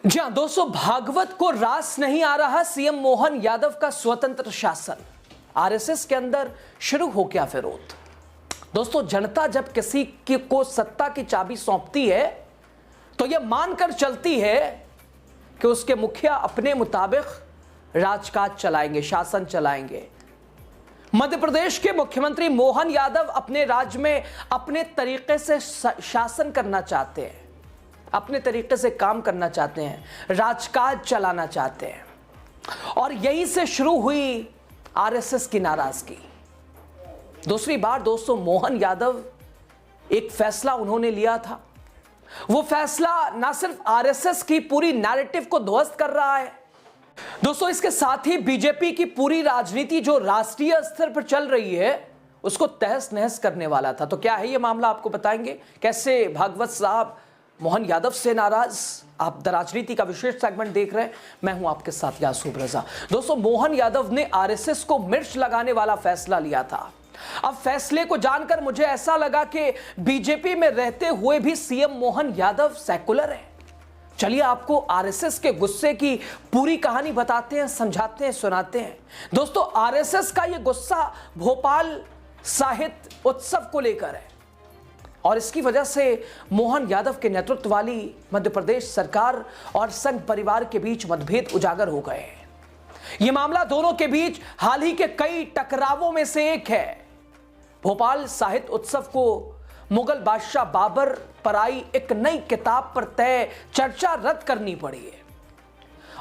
जी हां दोस्तों, भागवत को रास नहीं आ रहा सीएम मोहन यादव का स्वतंत्र शासन। आरएसएस के अंदर शुरू हो गया विरोध। दोस्तों, जनता जब किसी को सत्ता की चाबी सौंपती है तो यह मानकर चलती है कि उसके मुखिया अपने मुताबिक राजकाज चलाएंगे, शासन चलाएंगे। मध्य प्रदेश के मुख्यमंत्री मोहन यादव अपने राज्य में अपने तरीके से शासन करना चाहते हैं, अपने तरीके से काम करना चाहते हैं, राजकाज चलाना चाहते हैं। और यहीं से शुरू हुई आरएसएस की नाराजगी। दूसरी बार दोस्तों, मोहन यादव एक फैसला उन्होंने लिया था। वो फैसला ना सिर्फ आरएसएस की पूरी नैरेटिव को ध्वस्त कर रहा है दोस्तों, इसके साथ ही बीजेपी की पूरी राजनीति जो राष्ट्रीय स्तर पर चल रही है उसको तहस नहस करने वाला था। तो क्या है ये मामला, आपको बताएंगे। कैसे भागवत साहब मोहन यादव से नाराज। आप द राजनीति का विशेष सेगमेंट देख रहे हैं, मैं हूं आपके साथ यासूब रजा। दोस्तों, मोहन यादव ने आरएसएस को मिर्च लगाने वाला फैसला लिया था। अब फैसले को जानकर मुझे ऐसा लगा कि बीजेपी में रहते हुए भी सीएम मोहन यादव सेकुलर है। चलिए आपको आरएसएस के गुस्से की पूरी कहानी बताते हैं, समझाते हैं, सुनाते हैं। दोस्तों, आरएसएस का यह गुस्सा भोपाल साहित्य उत्सव को लेकर है और इसकी वजह से मोहन यादव के नेतृत्व वाली मध्य प्रदेश सरकार और संघ परिवार के बीच मतभेद उजागर हो गए हैं। यह मामला दोनों के बीच हाल ही के कई टकरावों में से एक है। भोपाल साहित्य उत्सव को मुगल बादशाह बाबर पर आई एक नई किताब पर तय चर्चा रद्द करनी पड़ी है।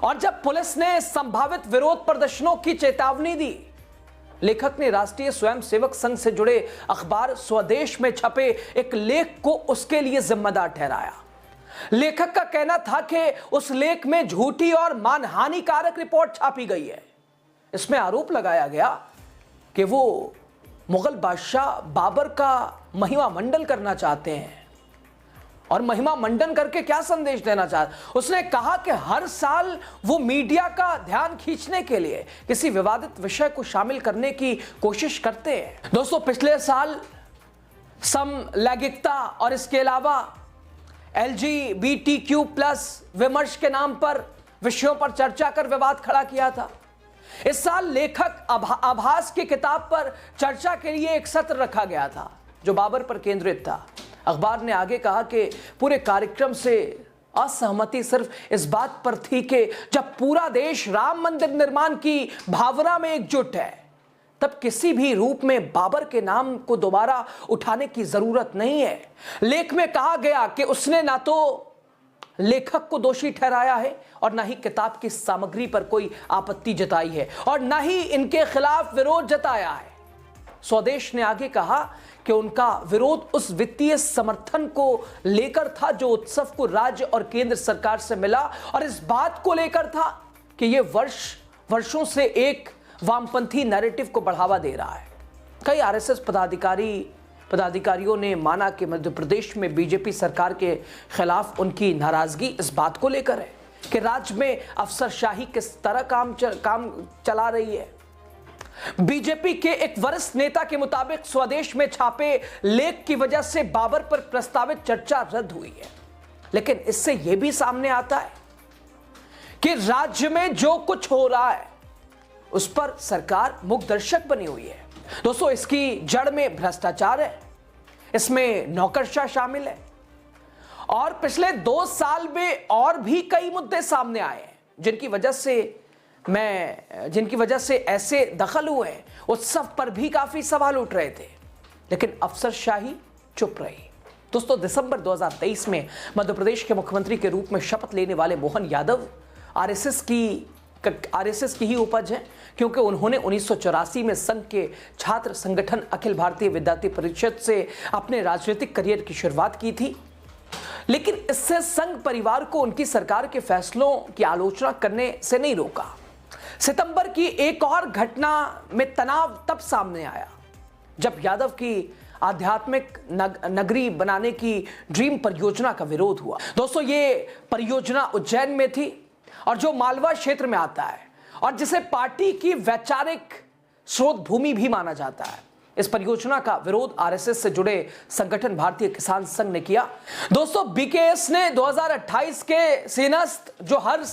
और जब पुलिस ने संभावित विरोध प्रदर्शनों की चेतावनी दी, लेखक ने राष्ट्रीय स्वयंसेवक संघ से जुड़े अखबार स्वदेश में छपे एक लेख को उसके लिए जिम्मेदार ठहराया। लेखक का कहना था कि उस लेख में झूठी और मानहानिकारक रिपोर्ट छापी गई है। इसमें आरोप लगाया गया कि वो मुगल बादशाह बाबर का महिमा मंडन करना चाहते हैं। और महिमा मंडन करके क्या संदेश देना चाहते? उसने कहा कि हर साल वो मीडिया का ध्यान खींचने के लिए किसी विवादित विषय को शामिल करने की कोशिश करते हैं। दोस्तों, पिछले साल समलैंगिकता और इसके अलावा LGBTQ+ विमर्श के नाम पर विषयों पर चर्चा कर विवाद खड़ा किया था। इस साल लेखक आभास की किताब पर चर्चा के लिए एक सत्र रखा गया था जो बाबर पर केंद्रित था। अखबार ने आगे कहा कि पूरे कार्यक्रम से असहमति सिर्फ इस बात पर थी कि जब पूरा देश राम मंदिर निर्माण की भावना में एकजुट है, तब किसी भी रूप में बाबर के नाम को दोबारा उठाने की जरूरत नहीं है। लेख में कहा गया कि उसने ना तो लेखक को दोषी ठहराया है और ना ही किताब की सामग्री पर कोई आपत्ति जताई है और ना ही इनके खिलाफ विरोध जताया है। स्वदेश ने आगे कहा कि उनका विरोध उस वित्तीय समर्थन को लेकर था जो उत्सव को राज्य और केंद्र सरकार से मिला और इस बात को लेकर था कि यह वर्षों से एक वामपंथी नैरेटिव को बढ़ावा दे रहा है। कई आरएसएस पदाधिकारियों ने माना कि मध्य प्रदेश में बीजेपी सरकार के खिलाफ उनकी नाराजगी इस बात को लेकर है कि राज्य में अफसरशाही किस तरह काम चला रही है। बीजेपी के एक वरिष्ठ नेता के मुताबिक स्वदेश में छापे लेख की वजह से बाबर पर प्रस्तावित चर्चा रद्द हुई है। लेकिन इससे यह भी सामने आता है कि राज्य में जो कुछ हो रहा है उस पर सरकार मूकदर्शक बनी हुई है। दोस्तों, इसकी जड़ में भ्रष्टाचार है, इसमें नौकरशाह शामिल है और पिछले 2 साल में और भी कई मुद्दे सामने आए हैं जिनकी वजह से ऐसे दखल हुए हैं। उत्सव पर भी काफी सवाल उठ रहे थे, लेकिन अफसरशाही चुप रही। दोस्तों, दिसंबर 2023 में मध्य प्रदेश के मुख्यमंत्री के रूप में शपथ लेने वाले मोहन यादव आरएसएस की ही उपज है, क्योंकि उन्होंने 1984 में संघ के छात्र संगठन अखिल भारतीय विद्यार्थी परिषद से अपने राजनीतिक करियर की शुरुआत की थी। लेकिन इससे संघ परिवार को उनकी सरकार के फैसलों की आलोचना करने से नहीं रोका। सितंबर की एक और घटना में तनाव तब सामने आया जब यादव की आध्यात्मिक नगरी बनाने की ड्रीम परियोजना का विरोध हुआ। दोस्तों, ये परियोजना उज्जैन में थी और जो मालवा क्षेत्र में आता है और जिसे पार्टी की वैचारिक स्रोत भूमि भी माना जाता है। इस परियोजना का विरोध आरएसएस से जुड़े संगठन भारतीय किसान संघ ने किया। दोस्तों, बीकेएस ने 2028 के सीनस्त, जो हर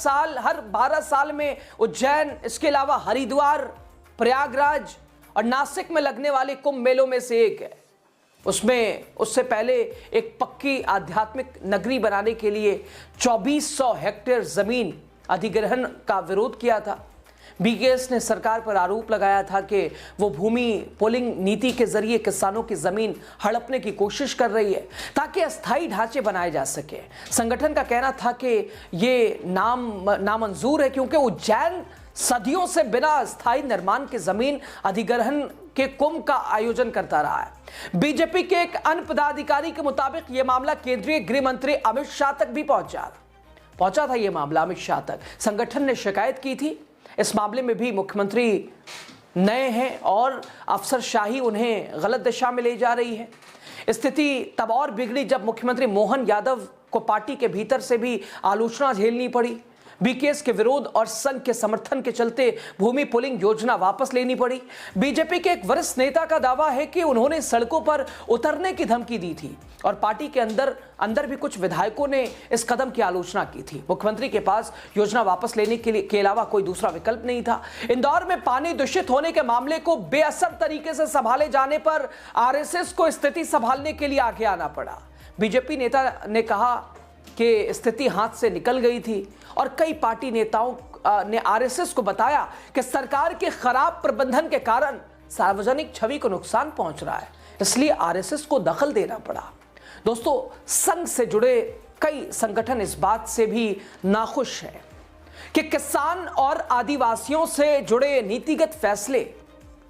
12 साल में उज्जैन, इसके अलावा हरिद्वार, प्रयागराज और नासिक में लगने वाले कुंभ मेलों में से एक है, उससे पहले एक पक्की आध्यात्मिक नगरी बनाने के लिए 2400 हेक्टेयर जमीन अधिग्रहण का विरोध किया था। बीकेएस ने सरकार पर आरोप लगाया था कि वो भूमि पुलिंग नीति के जरिए किसानों की जमीन हड़पने की कोशिश कर रही है ताकि अस्थायी ढांचे बनाए जा सके। संगठन का कहना था कि ये नामंजूर है क्योंकि उज्जैन सदियों से बिना स्थायी निर्माण के जमीन अधिग्रहण के कुंभ का आयोजन करता रहा है। बीजेपी के एक अन्य पदाधिकारी के मुताबिक यह मामला केंद्रीय गृह मंत्री अमित शाह तक भी पहुंचा था। यह मामला अमित शाह तक संगठन ने शिकायत की थी। इस मामले में भी मुख्यमंत्री नए हैं और अफसरशाही उन्हें गलत दिशा में ले जा रही है। स्थिति तब और बिगड़ी जब मुख्यमंत्री मोहन यादव को पार्टी के भीतर से भी आलोचना झेलनी पड़ी। बीकेएस के विरोध और संघ के समर्थन के चलते भूमि पुलिंग योजना वापस लेनी पड़ी। बीजेपी के एक वरिष्ठ नेता का दावा है कि उन्होंने सड़कों पर उतरने की धमकी दी थी और पार्टी के अंदर भी कुछ विधायकों ने इस कदम की आलोचना की थी। मुख्यमंत्री के पास योजना वापस लेने के अलावा कोई दूसरा विकल्प नहीं था। इंदौर में पानी दूषित होने के मामले को बेअसर तरीके से संभाले जाने पर आरएसएस को स्थिति संभालने के लिए आगे आना पड़ा। बीजेपी नेता ने कहा कि स्थिति हाथ से निकल गई थी और कई पार्टी नेताओं ने आरएसएस को बताया कि सरकार के खराब प्रबंधन के कारण सार्वजनिक छवि को नुकसान पहुंच रहा है, इसलिए आरएसएस को दखल देना पड़ा। दोस्तों, संघ से जुड़े कई संगठन इस बात से भी नाखुश हैं कि किसान और आदिवासियों से जुड़े नीतिगत फैसले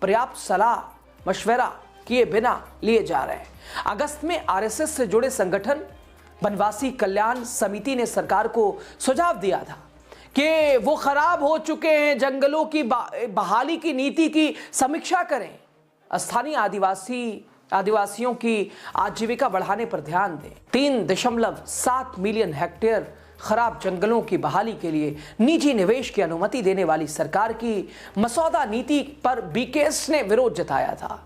पर्याप्त सलाह मशवरा किए बिना लिए जा रहे हैं। अगस्त में आरएसएस से जुड़े संगठन वनवासी कल्याण समिति ने सरकार को सुझाव दिया था कि वो खराब हो चुके हैं जंगलों की बहाली की नीति की समीक्षा करें, स्थानीय आदिवासियों की आजीविका बढ़ाने पर ध्यान दें। 3.7 मिलियन हेक्टेयर खराब जंगलों की बहाली के लिए निजी निवेश की अनुमति देने वाली सरकार की मसौदा नीति पर बीकेएस ने विरोध जताया था।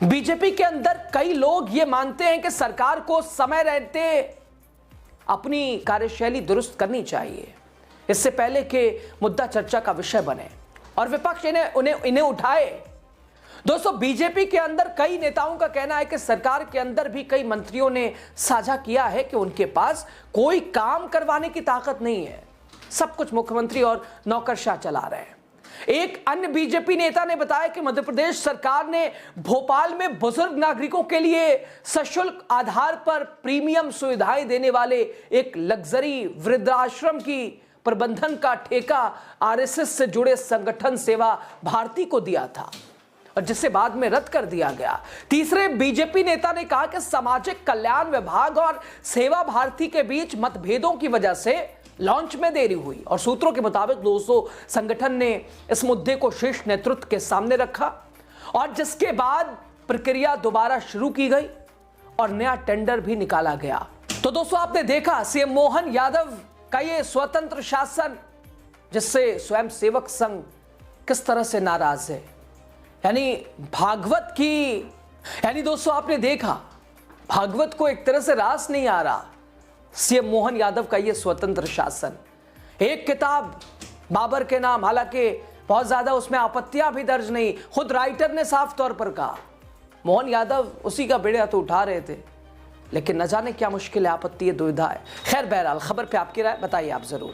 बीजेपी के अंदर कई लोग ये मानते हैं कि सरकार को समय रहते अपनी कार्यशैली दुरुस्त करनी चाहिए, इससे पहले कि मुद्दा चर्चा का विषय बने और विपक्ष इन्हें उठाए। दोस्तों, बीजेपी के अंदर कई नेताओं का कहना है कि सरकार के अंदर भी कई मंत्रियों ने साझा किया है कि उनके पास कोई काम करवाने की ताकत नहीं है, सब कुछ मुख्यमंत्री और नौकरशाह चला रहे हैं। एक अन्य बीजेपी नेता ने बताया कि मध्य प्रदेश सरकार ने भोपाल में बुजुर्ग नागरिकों के लिए सशुल्क आधार पर प्रीमियम सुविधाएं देने वाले एक लग्जरी वृद्धाश्रम की प्रबंधन का ठेका आरएसएस से जुड़े संगठन सेवा भारती को दिया था और जिसे बाद में रद्द कर दिया गया। तीसरे बीजेपी नेता ने कहा कि सामाजिक कल्याण विभाग और सेवा भारती के बीच मतभेदों की वजह से लॉन्च में देरी हुई और सूत्रों के मुताबिक 200 संगठन ने इस मुद्दे को शीर्ष नेतृत्व के सामने रखा और जिसके बाद प्रक्रिया दोबारा शुरू की गई और नया टेंडर भी निकाला गया। तो दोस्तों, आपने देखा सीएम मोहन यादव का ये स्वतंत्र शासन जिससे स्वयं सेवक संघ किस तरह से नाराज है, यानी दोस्तों आपने देखा भागवत को एक तरह से रास नहीं आ रहा। सीएम मोहन यादव का यह स्वतंत्र शासन, एक किताब बाबर के नाम, हालांकि बहुत ज्यादा उसमें आपत्तियां भी दर्ज नहीं, खुद राइटर ने साफ तौर पर कहा मोहन यादव उसी का बेड़ा तो उठा रहे थे, लेकिन न जाने क्या मुश्किल है, आपत्ति है, दुविधा है। खैर, बहरहाल खबर पे आपकी राय बताइए आप जरूर।